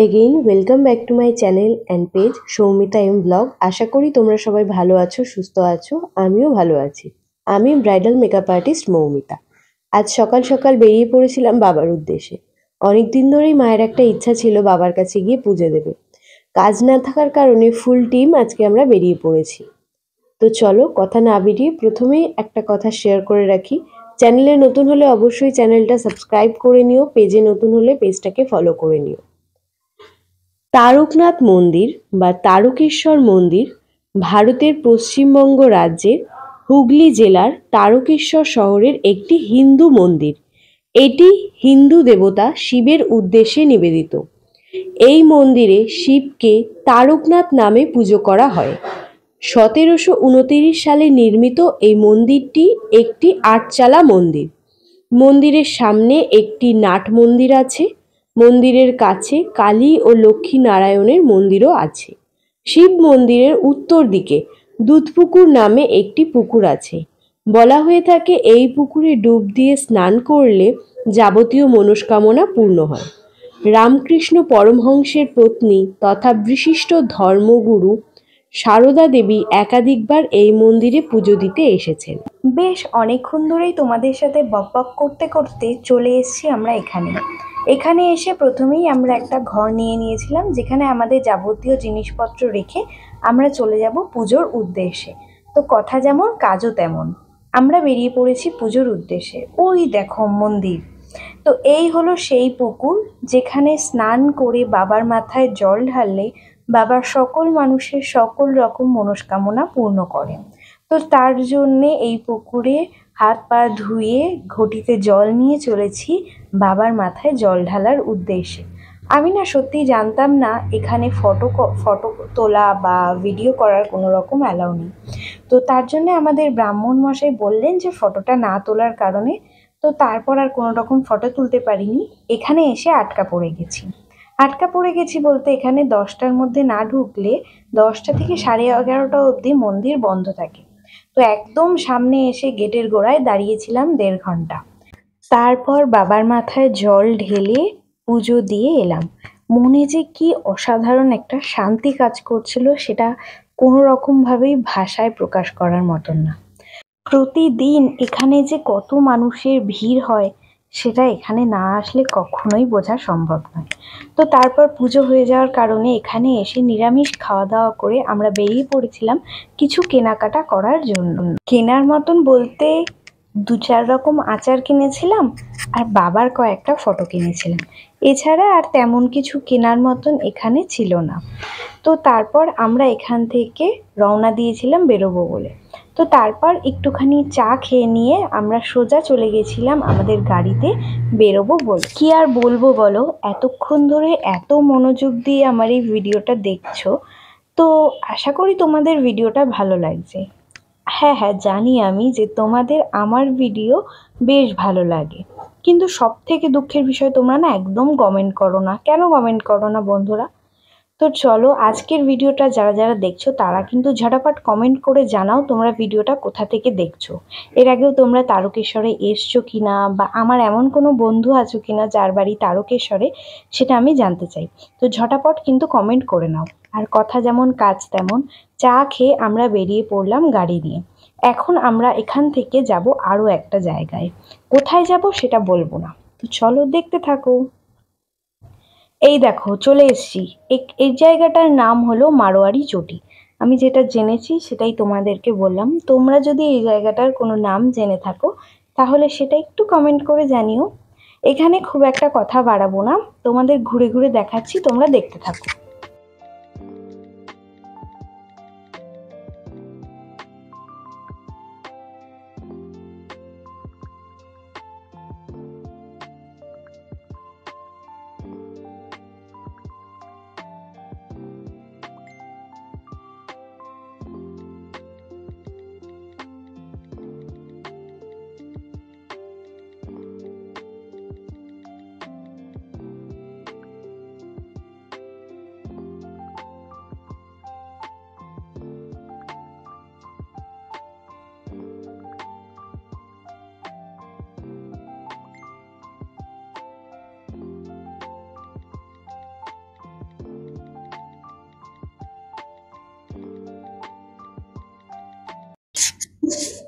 Again welcome back to my channel and page Soumita M blog. আশা করি তোমরা সবাই ভালো আছো, সুস্থ আছো। আমিও ভালো আছি। আমি ব্রাইডাল মেকআপ আর্টিস্ট মৌমিতা। আজ সকাল সকাল বেরিয়ে পড়েছিলাম বাবার উদ্দেশ্যে। অনেক দিন ধরেই মায়ের একটা ইচ্ছা ছিল বাবার কাছে গিয়ে পুজো দেবে। কাজ না থাকার কারণে ফুল টিম আজকে আমরা বেরিয়ে পড়েছি। তো চলো কথা না বেরিয়ে প্রথমেই একটা কথা শেয়ার করে রাখি। চ্যানেলে নতুন হলে অবশ্যই চ্যানেলটা সাবস্ক্রাইব করে নিও, পেজে নতুন হলে পেজটাকে ফলো করে নিও। তারকনাথ মন্দির বা তারকেশ্বর মন্দির ভারতের পশ্চিমবঙ্গ রাজ্যের হুগলি জেলার তারকেশ্বর শহরের একটি হিন্দু মন্দির। এটি হিন্দু দেবতা শিবের উদ্দেশ্যে নিবেদিত। এই মন্দিরে শিবকে তারকনাথ নামে পুজো করা হয়। 1729 সালে নির্মিত এই মন্দিরটি একটি আটচালা মন্দির। মন্দিরের সামনে একটি নাট মন্দির আছে। মন্দিরের কাছে কালী ও লক্ষ্মী নারায়ণের মন্দিরও আছে। শিব মন্দিরের উত্তর দিকে দুধপুকুর নামে একটি পুকুর আছে। বলা হয়ে থাকে এই পুকুরে ডুব দিয়ে স্নান করলে যাবতীয় মনস্কামনা পূর্ণ হয়। রামকৃষ্ণ পরমহংসের পত্নী তথা বিশিষ্ট ধর্মগুরু সারদা দেবী একাধিকবার এই মন্দিরে পুজো দিতে এসেছেন। বেশ অনেকক্ষণ ধরেই তোমাদের সাথে বকবক করতে করতে চলে এসেছি আমরা এখানে এসে প্রথমেই আমরা একটা ঘর নিয়ে নিয়েছিলাম, যেখানে আমাদের যাবতীয় জিনিসপত্র রেখে আমরা চলে যাব পুজোর উদ্দেশ্যে। তো কথা যেমন কাজও তেমন, আমরা বেরিয়ে পড়েছি পুজোর উদ্দেশ্যে। ওই দেখো মন্দির। তো এই হলো সেই পুকুর যেখানে স্নান করে বাবার মাথায় জল ঢাললে বাবার সকল মানুষের সকল রকম মনস্কামনা পূর্ণ করে। তো তার জন্যে এই পুকুরে হাত পা ধুয়ে ঘটিতে জল নিয়ে চলেছি বাবার মাথায় জল ঢালার উদ্দেশ্যে। আমি না সত্যি জানতাম না এখানে ফটো তোলা বা ভিডিও করার কোনো রকম অ্যালাউ নেই। তো তার জন্যে আমাদের ব্রাহ্মণ মশাই বললেন যে ফটোটা না তোলার কারণে। তো তারপর আর কোনো রকম ফটো তুলতে পারিনি। এখানে এসে আটকা পড়ে গেছি বলতে এখানে 10টার মধ্যে না ঢুকলে 10টা থেকে 11:30 অবধি মন্দির বন্ধ থাকে। তো একদম সামনে এসে গেটের গোড়ায় দাঁড়িয়েছিলাম 1.5 ঘন্টা। তারপর বাবার মাথায় জল ঢেলে পুজো দিয়ে এলাম। মনে যে কি অসাধারণ একটা শান্তি কাজ করছিল, সেটা কোনো রকমভাবেই ভাষায় প্রকাশ করার মতন না। প্রতিদিন এখানে যে কত মানুষের ভিড় হয় সেটা এখানে না আসলে কখনোই বোঝা সম্ভব নয়। তো তারপর পুজো হয়ে যাওয়ার কারণে এখানে এসে নিরামিষ খাওয়া দাওয়া করে আমরা বেরিয়ে পড়েছিলাম কিছু কেনাকাটা করার জন্য। কেনার মতন বলতে 2-4 রকম আচার কিনেছিলাম আর বাবার কয়েকটা ফটো কিনেছিলাম। এছাড়া আর তেমন কিছু কেনার মতন এখানে ছিল না। তো তারপর আমরা এখান থেকে রওনা দিয়েছিলাম বেরোবো বলে। তো তারপর একটুখানি চা খেয়ে নিয়ে আমরা সোজা চলে গেছিলাম আমাদের গাড়িতে বেরোবো বলে। কি আর বলবো বলো, এতক্ষণ ধরে এত মনোযোগ দিয়ে আমার এই ভিডিওটা দেখছো, তো আশা করি তোমাদের ভিডিওটা ভালো লাগছে। হ্যাঁ হ্যাঁ, জানি আমি যে তোমাদের আমার ভিডিও বেশ ভালো লাগে, কিন্তু সব থেকে দুঃখের বিষয় তোমরা না একদম কমেন্ট করো না। কেন কমেন্ট করো না বন্ধুরা? তো চলো আজকের ভিডিওটা যারা যারা দেখছো তারা কিন্তু ঝটাপট কমেন্ট করে জানাও তোমরা ভিডিওটা কোথা থেকে দেখছো। এর আগেও তোমরা তারকেশ্বরে এসছো কিনা, বা আমার এমন কোনো বন্ধু আছো কিনা যার বাড়ি তারকেশ্বরে, সেটা আমি জানতে চাই। তো ঝটাপট কিন্তু কমেন্ট করে নাও। আর কথা যেমন কাজ তেমন, চা খেয়ে আমরা বেরিয়ে পড়লাম গাড়ি নিয়ে। এখন আমরা এখান থেকে যাব আরও একটা জায়গায়। কোথায় যাব সেটা বলবো না, তো চলো দেখতে থাকো। এই দেখো চলে এসেছি। এই জায়গাটার নাম হলো মারোয়ারি চটি। আমি যেটা জেনেছি সেটাই তোমাদেরকে বললাম। তোমরা যদি এই জায়গাটার কোনো নাম জেনে থাকো তাহলে সেটা একটু কমেন্ট করে জানিও। এখানে খুব একটা কথা বাড়াবো না, তোমাদের ঘুরে ঘুরে দেখাচ্ছি, তোমরা দেখতে থাকো।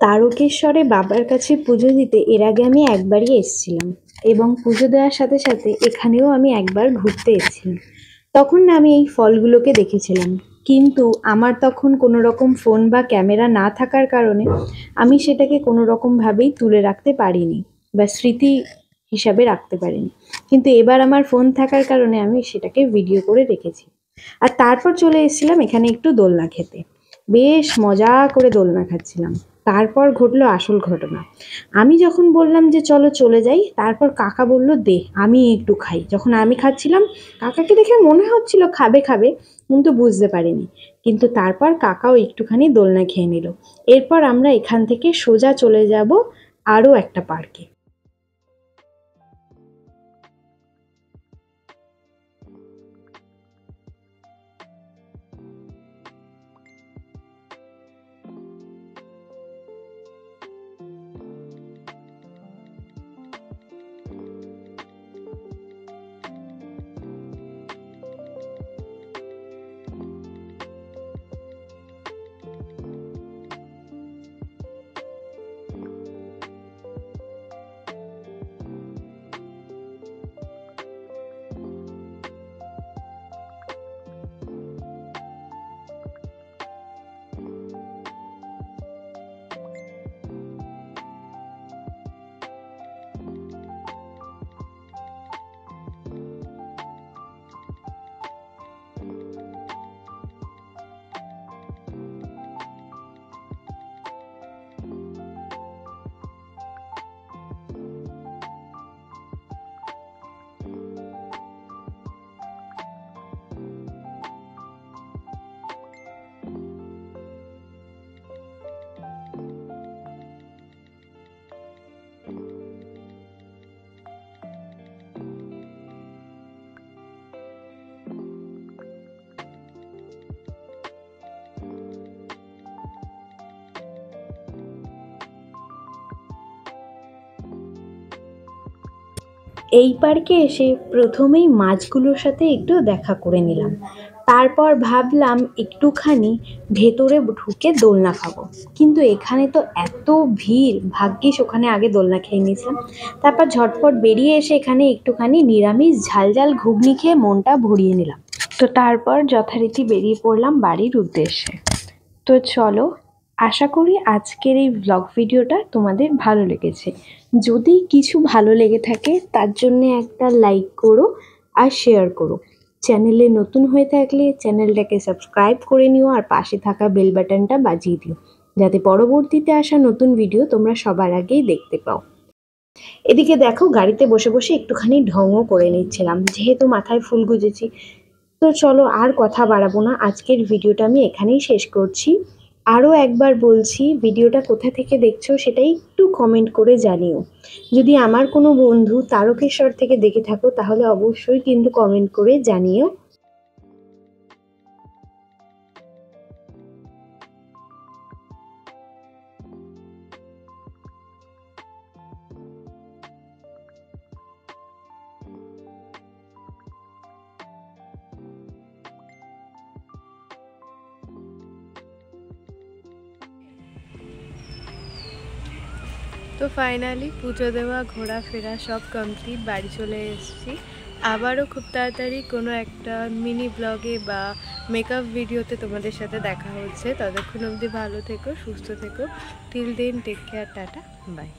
তারকেশ্বরে বাবার কাছে পুজো দিতে এর আগে আমি একবারই এসেছিলাম এবং পুজো দেওয়ার সাথে সাথে এখানেও আমি একবার ঘুরতে এসেছিলাম। তখন না আমি এই ফলগুলোকে দেখেছিলাম, কিন্তু আমার তখন কোনো রকম ফোন বা ক্যামেরা না থাকার কারণে আমি সেটাকে কোনো রকমভাবেই তুলে রাখতে পারিনি বা স্মৃতি হিসাবে রাখতে পারিনি। কিন্তু এবার আমার ফোন থাকার কারণে আমি সেটাকে ভিডিও করে রেখেছি। আর তারপর চলে এসেছিলাম এখানে একটু দোলনা খেতে। বেশ মজা করে দোলনা খাচ্ছিলাম। তারপর ঘটলো আসল ঘটনা। আমি যখন বললাম যে চলো চলে যাই, তারপর কাকা বলল দে আমি একটু খাই। যখন আমি খাচ্ছিলাম কাকাকে দেখে মনে হচ্ছিল খাবে খাবে, কিন্তু বুঝতে পারিনি। কিন্তু তারপর কাকাও একটুখানি দোলনা খেয়ে নিল। এরপর আমরা এখান থেকে সোজা চলে যাব আরও একটা পার্কে। এই পার্কে এসে প্রথমেই মাছগুলোর সাথে একটু দেখা করে নিলাম। তারপর ভাবলাম একটুখানি ভেতরে ঢুকে দোলনা খাবো, কিন্তু এখানে তো এত ভিড়, ভাগ্যিস ওখানে আগে দোলনা খেয়ে নিয়েছিলাম। তারপর ঝটপট বেরিয়ে এসে এখানে একটুখানি নিরামিষ ঝাল ঝাল ঘুগনি খেয়ে মনটা ভরিয়ে নিলাম। তো তারপর যথারীতি বেরিয়ে পড়লাম বাড়ির উদ্দেশ্যে। তো চলো, আশা করি আজকের এই ব্লগ ভিডিওটা তোমাদের ভালো লেগেছে। যদি কিছু ভালো লেগে থাকে তার জন্য একটা লাইক করো আর শেয়ার করো। চ্যানেলে নতুন হয়ে থাকলে চ্যানেলটাকে সাবস্ক্রাইব করে নিও আর পাশে থাকা বেল বাটনটা বাজিয়ে দিও, যাতে পরবর্তীতে আসা নতুন ভিডিও তোমরা সবার আগেই দেখতে পাও। এদিকে দেখো, গাড়িতে বসে বসে একটুখানি ঢঙও করে নিচ্ছিলাম, যেহেতু মাথায় ফুল গুজেছি। তো চলো আর কথা বাড়াবো না, আজকের ভিডিওটা আমি এখানেই শেষ করছি। আরও একবার বলছি, ভিডিওটা কোথা থেকে দেখছো সেটা একটু কমেন্ট করে জানিও। যদি আমার কোনো বন্ধু তারকেশ্বর থেকে দেখে থাকো তাহলে অবশ্যই কিন্তু কমেন্ট করে জানিও। তো ফাইনালি পুজো দেওয়া ঘোরাফেরা সব কমপ্লিট, বাড়ি চলে এসেছি। আবারও খুব তাড়াতাড়ি কোনো একটা মিনি ব্লগে বা মেকআপ ভিডিওতে তোমাদের সাথে দেখা হচ্ছে। ততক্ষণ অবধি ভালো থেকো, সুস্থ থেকো। Till then take care, tata, by.